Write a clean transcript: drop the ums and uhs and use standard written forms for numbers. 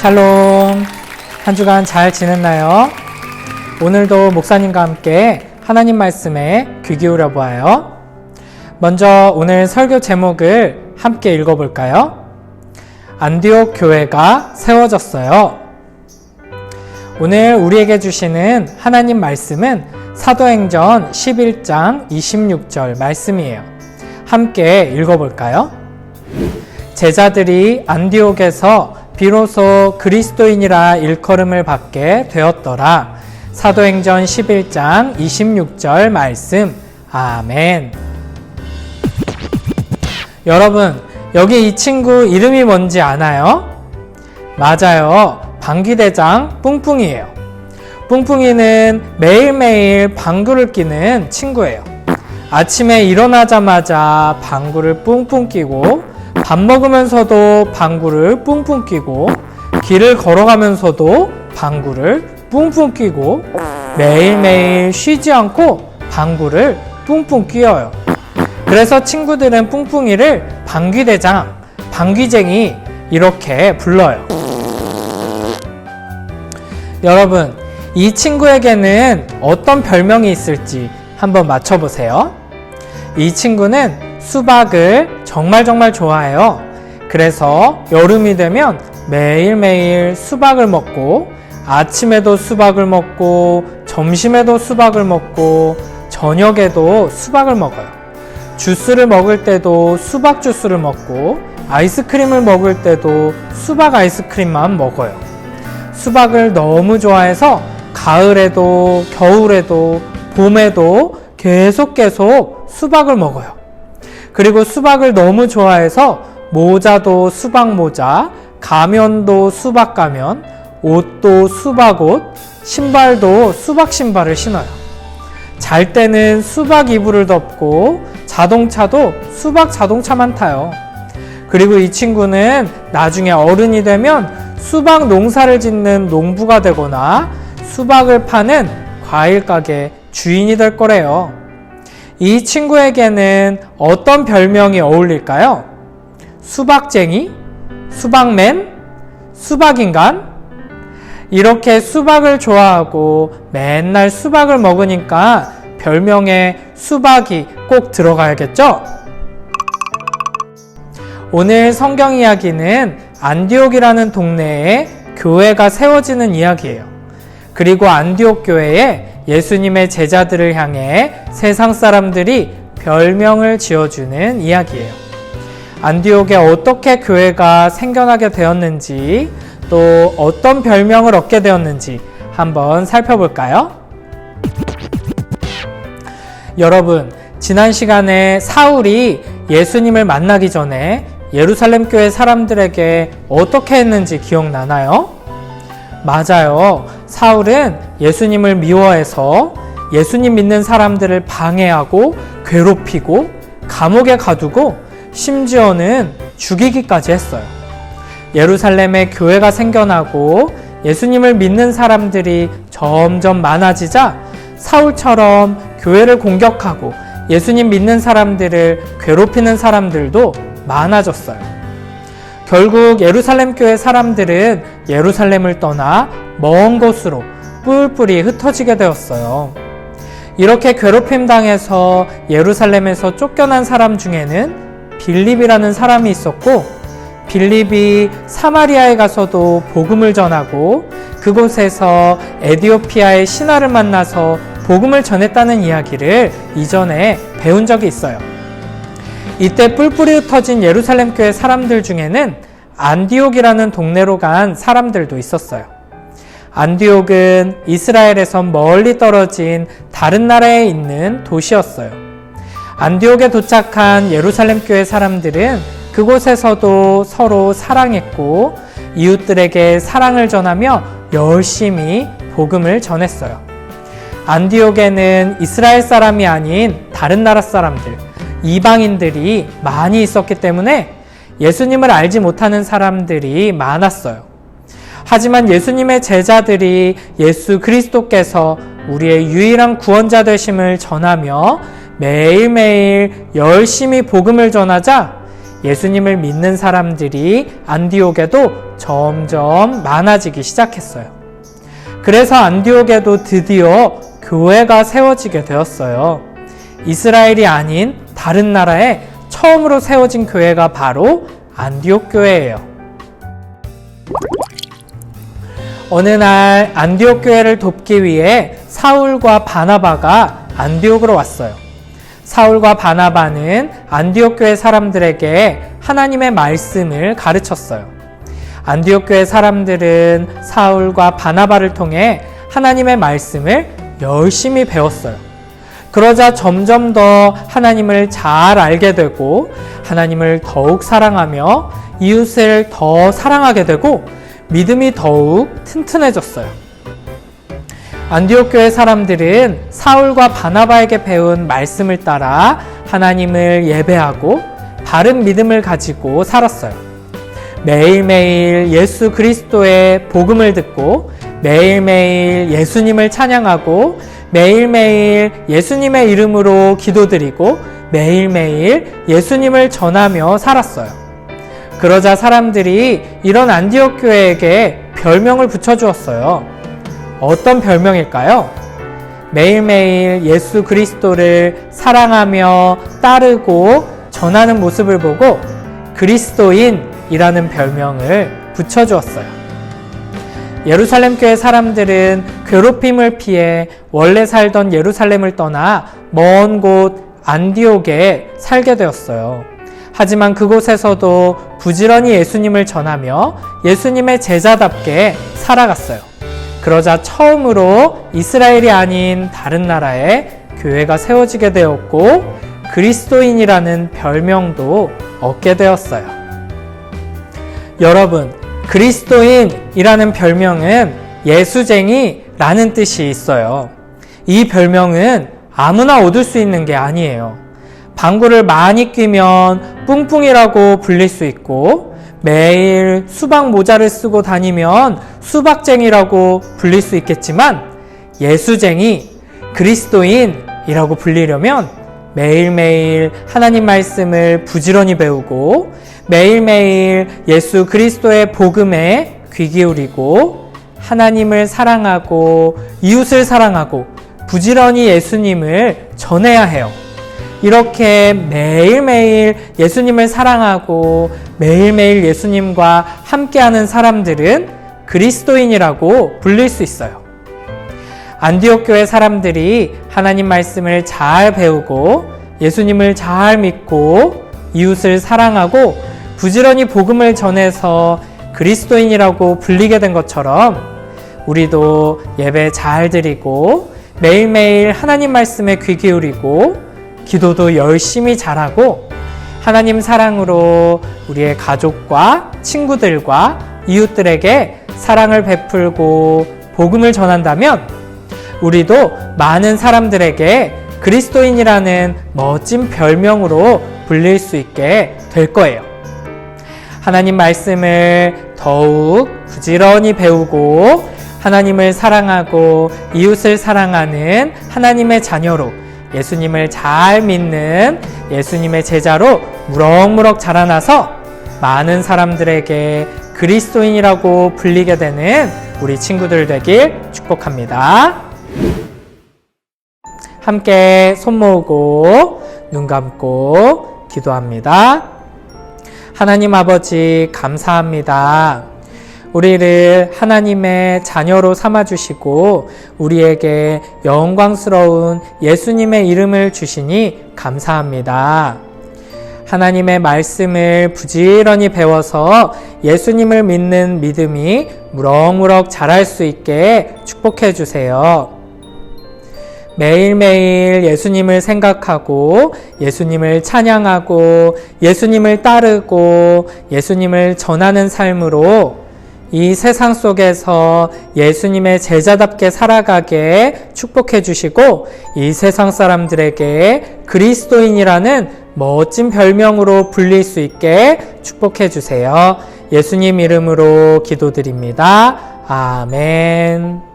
샬롬. 한 주간 잘 지냈나요? 오늘도 목사님과 함께 하나님 말씀에 귀 기울여 보아요. 먼저 오늘 설교 제목을 함께 읽어볼까요? 안디옥 교회가 세워졌어요. 오늘 우리에게 주시는 하나님 말씀은 사도행전 11장 26절 말씀이에요. 함께 읽어볼까요? 제자들이 안디옥에서 비로소 그리스도인이라 일컬음을 받게 되었더라. 사도행전 11장 26절 말씀. 아멘. 여러분, 여기 이 친구 이름이 뭔지 아나요? 맞아요. 방귀대장 뿡뿡이에요. 뿡뿡이는 매일매일 방구를 뀌는 친구예요. 아침에 일어나자마자 방구를 뿡뿡 끼고 밥 먹으면서도 방구를 뿡뿡 끼고 길을 걸어가면서도 방구를 뿡뿡 끼고 매일매일 쉬지 않고 방구를 뿡뿡 끼어요. 그래서 친구들은 뿡뿡이를 방귀대장, 방귀쟁이 이렇게 불러요. 여러분, 이 친구에게는 어떤 별명이 있을지 한번 맞춰보세요. 이 친구는 수박을 정말 좋아해요. 그래서 여름이 되면 매일매일 수박을 먹고 아침에도 수박을 먹고 점심에도 수박을 먹고 저녁에도 수박을 먹어요. 주스를 먹을 때도 수박 주스를 먹고 아이스크림을 먹을 때도 수박 아이스크림만 먹어요. 수박을 너무 좋아해서 가을에도 겨울에도 봄에도 계속 수박을 먹어요. 그리고 수박을 너무 좋아해서 모자도 수박 모자, 가면도 수박 가면, 옷도 수박 옷, 신발도 수박 신발을 신어요. 잘 때는 수박 이불을 덮고 자동차도 수박 자동차만 타요. 그리고 이 친구는 나중에 어른이 되면 수박 농사를 짓는 농부가 되거나 수박을 파는 과일 가게 주인이 될 거래요. 이 친구에게는 어떤 별명이 어울릴까요? 수박쟁이? 수박맨? 수박인간? 이렇게 수박을 좋아하고 맨날 수박을 먹으니까 별명에 수박이 꼭 들어가야겠죠? 오늘 성경 이야기는 안디옥이라는 동네에 교회가 세워지는 이야기예요. 그리고 안디옥 교회에 예수님의 제자들을 향해 세상 사람들이 별명을 지어주는 이야기예요. 안디옥에 어떻게 교회가 생겨나게 되었는지 또 어떤 별명을 얻게 되었는지 한번 살펴볼까요? 여러분, 지난 시간에 사울이 예수님을 만나기 전에 예루살렘 교회 사람들에게 어떻게 했는지 기억나나요? 맞아요. 사울은 예수님을 미워해서 예수님 믿는 사람들을 방해하고 괴롭히고 감옥에 가두고 심지어는 죽이기까지 했어요. 예루살렘에 교회가 생겨나고 예수님을 믿는 사람들이 점점 많아지자 사울처럼 교회를 공격하고 예수님 믿는 사람들을 괴롭히는 사람들도 많아졌어요. 결국 예루살렘 교회 사람들은 예루살렘을 떠나 먼 곳으로 뿔뿔이 흩어지게 되었어요. 이렇게 괴롭힘 당해서 예루살렘에서 쫓겨난 사람 중에는 빌립이라는 사람이 있었고, 빌립이 사마리아에 가서도 복음을 전하고 그곳에서 에디오피아의 신하를 만나서 복음을 전했다는 이야기를 이전에 배운 적이 있어요. 이때 뿔뿔이 흩어진 예루살렘 교회 사람들 중에는 안디옥이라는 동네로 간 사람들도 있었어요. 안디옥은 이스라엘에서 멀리 떨어진 다른 나라에 있는 도시였어요. 안디옥에 도착한 예루살렘 교회 사람들은 그곳에서도 서로 사랑했고 이웃들에게 사랑을 전하며 열심히 복음을 전했어요. 안디옥에는 이스라엘 사람이 아닌 다른 나라 사람들, 이방인들이 많이 있었기 때문에 예수님을 알지 못하는 사람들이 많았어요. 하지만 예수님의 제자들이 예수 그리스도께서 우리의 유일한 구원자 되심을 전하며 매일매일 열심히 복음을 전하자 예수님을 믿는 사람들이 안디옥에도 점점 많아지기 시작했어요. 그래서 안디옥에도 드디어 교회가 세워지게 되었어요. 이스라엘이 아닌 다른 나라에 처음으로 세워진 교회가 바로 안디옥 교회예요. 어느 날 안디옥 교회를 돕기 위해 사울과 바나바가 안디옥으로 왔어요. 사울과 바나바는 안디옥 교회 사람들에게 하나님의 말씀을 가르쳤어요. 안디옥 교회 사람들은 사울과 바나바를 통해 하나님의 말씀을 열심히 배웠어요. 그러자 점점 더 하나님을 잘 알게 되고 하나님을 더욱 사랑하며 이웃을 더 사랑하게 되고 믿음이 더욱 튼튼해졌어요. 안디옥 교회 사람들은 사울과 바나바에게 배운 말씀을 따라 하나님을 예배하고 바른 믿음을 가지고 살았어요. 매일매일 예수 그리스도의 복음을 듣고 매일매일 예수님을 찬양하고 매일매일 예수님의 이름으로 기도드리고 매일매일 예수님을 전하며 살았어요. 그러자 사람들이 이런 안디옥 교회에게 별명을 붙여주었어요. 어떤 별명일까요? 매일매일 예수 그리스도를 사랑하며 따르고 전하는 모습을 보고 그리스도인이라는 별명을 붙여주었어요. 예루살렘 교회 사람들은 괴롭힘을 피해 원래 살던 예루살렘을 떠나 먼 곳 안디옥에 살게 되었어요. 하지만 그곳에서도 부지런히 예수님을 전하며 예수님의 제자답게 살아갔어요. 그러자 처음으로 이스라엘이 아닌 다른 나라에 교회가 세워지게 되었고 그리스도인이라는 별명도 얻게 되었어요. 여러분, 그리스도인이라는 별명은 예수쟁이라는 뜻이 있어요. 이 별명은 아무나 얻을 수 있는 게 아니에요. 방구를 많이 끼면 뿡뿡이라고 불릴 수 있고 매일 수박 모자를 쓰고 다니면 수박쟁이라고 불릴 수 있겠지만 예수쟁이, 그리스도인이라고 불리려면 매일매일 하나님 말씀을 부지런히 배우고 매일매일 예수 그리스도의 복음에 귀 기울이고 하나님을 사랑하고 이웃을 사랑하고 부지런히 예수님을 전해야 해요. 이렇게 매일매일 예수님을 사랑하고 매일매일 예수님과 함께하는 사람들은 그리스도인이라고 불릴 수 있어요. 안디옥 교회 사람들이 하나님 말씀을 잘 배우고 예수님을 잘 믿고 이웃을 사랑하고 부지런히 복음을 전해서 그리스도인이라고 불리게 된 것처럼 우리도 예배 잘 드리고 매일매일 하나님 말씀에 귀 기울이고 기도도 열심히 잘하고 하나님 사랑으로 우리의 가족과 친구들과 이웃들에게 사랑을 베풀고 복음을 전한다면 우리도 많은 사람들에게 그리스도인이라는 멋진 별명으로 불릴 수 있게 될 거예요. 하나님 말씀을 더욱 부지런히 배우고 하나님을 사랑하고 이웃을 사랑하는 하나님의 자녀로 예수님을 잘 믿는 예수님의 제자로 무럭무럭 자라나서 많은 사람들에게 그리스도인이라고 불리게 되는 우리 친구들 되길 축복합니다. 함께 손 모으고 눈 감고 기도합니다. 하나님 아버지 감사합니다. 우리를 하나님의 자녀로 삼아주시고 우리에게 영광스러운 예수님의 이름을 주시니 감사합니다. 하나님의 말씀을 부지런히 배워서 예수님을 믿는 믿음이 무럭무럭 자랄 수 있게 축복해 주세요. 매일매일 예수님을 생각하고 예수님을 찬양하고 예수님을 따르고 예수님을 전하는 삶으로 이 세상 속에서 예수님의 제자답게 살아가게 축복해 주시고 이 세상 사람들에게 그리스도인이라는 멋진 별명으로 불릴 수 있게 축복해 주세요. 예수님 이름으로 기도드립니다. 아멘.